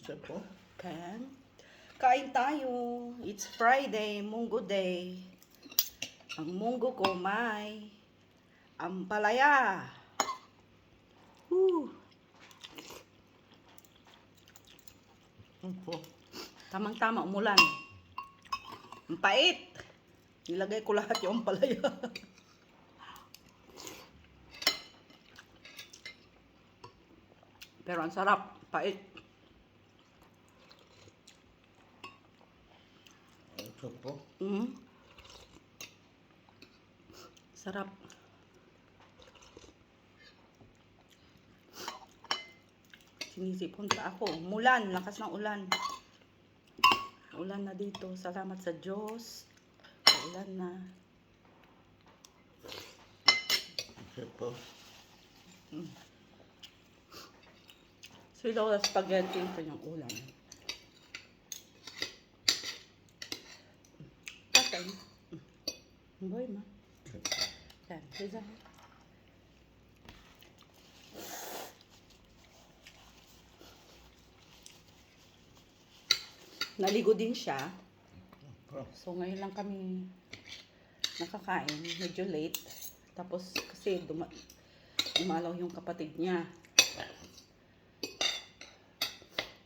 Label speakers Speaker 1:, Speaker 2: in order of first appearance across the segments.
Speaker 1: Gusto po.
Speaker 2: Okay. Kain tayo. It's Friday, Munggo Day. Ang munggo ko may ampalaya. Woo.
Speaker 1: Po.
Speaker 2: Tamang-tama, umulan. Ang pait. Nilagay ko lahat yung ampalaya. Pero ang sarap, pait.
Speaker 1: Ito po.
Speaker 2: Sarap. Sinisipon pa ako. Umulan, lakas ng ulan. Ulan na dito. Salamat sa Diyos. Ulan na.
Speaker 1: Ito po.
Speaker 2: Silo sa spaghetti ito yung ulan. Patay. Boy ma. Yan, pizza. Naligo din siya. So ngayon lang kami nakakain, medyo late. Tapos kasi dumalaw yung kapatid niya.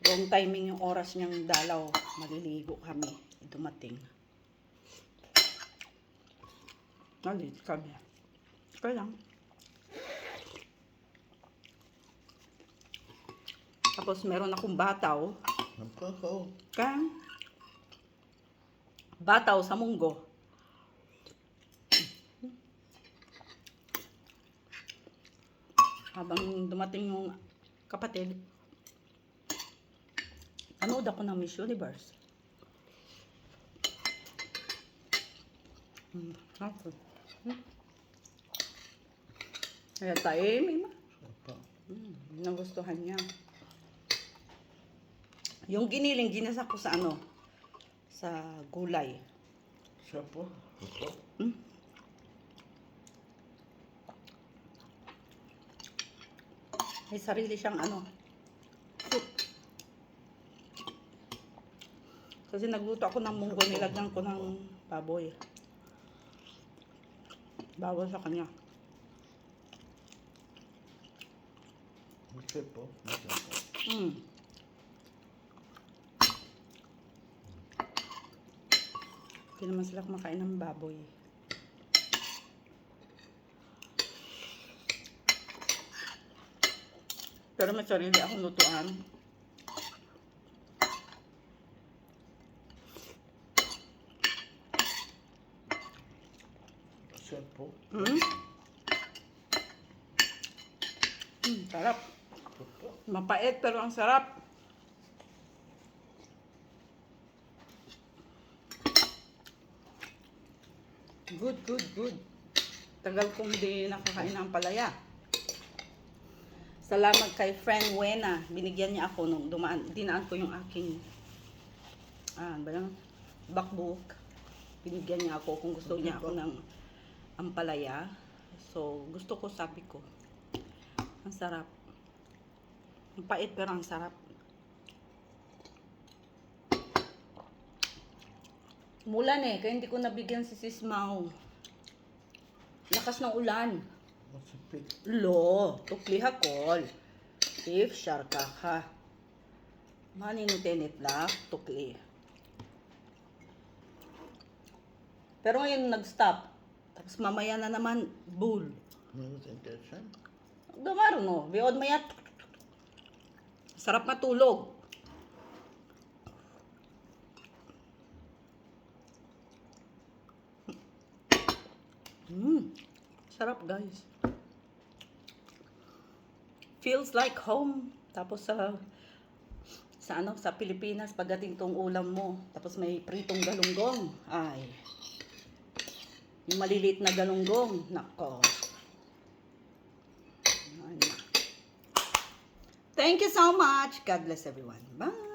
Speaker 2: Wrong timing yung oras niyang dalaw. Maliligo kami. Dumating. Nalate kami. Kaya lang. Tapos meron akong bataw.
Speaker 1: Nampakaw.
Speaker 2: Kaya bataw sa munggo. Habang dumating yung kapatid, anood ako ng Miss Universe. Kaya tahimik ma. Nagustuhan niya. Yung giniling, ginasa ko sa ano? Sa gulay.
Speaker 1: Siya po. Ito.
Speaker 2: May sarili siyang ano? Soup. Kasi nagluto ako ng munggo, nilagyan ko ng baboy. Bawal sa kanya.
Speaker 1: Ito po. Ito po.
Speaker 2: Hindi naman sila kumakain ng baboy. Pero may sarili akong lutuan.
Speaker 1: Siya po.
Speaker 2: Sarap.
Speaker 1: Ito po.
Speaker 2: Mapait pero ang sarap. Good, good, good. Tagal kong di nakakain ng palaya. Salamat kay friend Wena. Binigyan niya ako nung dinaan ko yung aking backbook. Binigyan niya ako kung gusto niya ako ng ampalaya. So, gusto ko, sabi ko. Ang sarap. Ang pait pero ang sarap. Umulan eh, kaya hindi ko nabigyan si Sis Mau. Lakas ng ulan.
Speaker 1: Masipit.
Speaker 2: Lo, tukli hakol. If sharka ka. Maninutinit lang, tukli. Pero ngayon nag-stop. Tapos mamaya na naman, bull.
Speaker 1: Meron sa intention.
Speaker 2: Gamaro no, biod maya. Sarap matulog. Sarap guys. Feels like home. Tapos sa Pilipinas pagdating tong ulam mo, tapos may pritong galunggong. Ay. Yung maliliit na galunggong. Nako. Thank you so much. God bless everyone. Bye.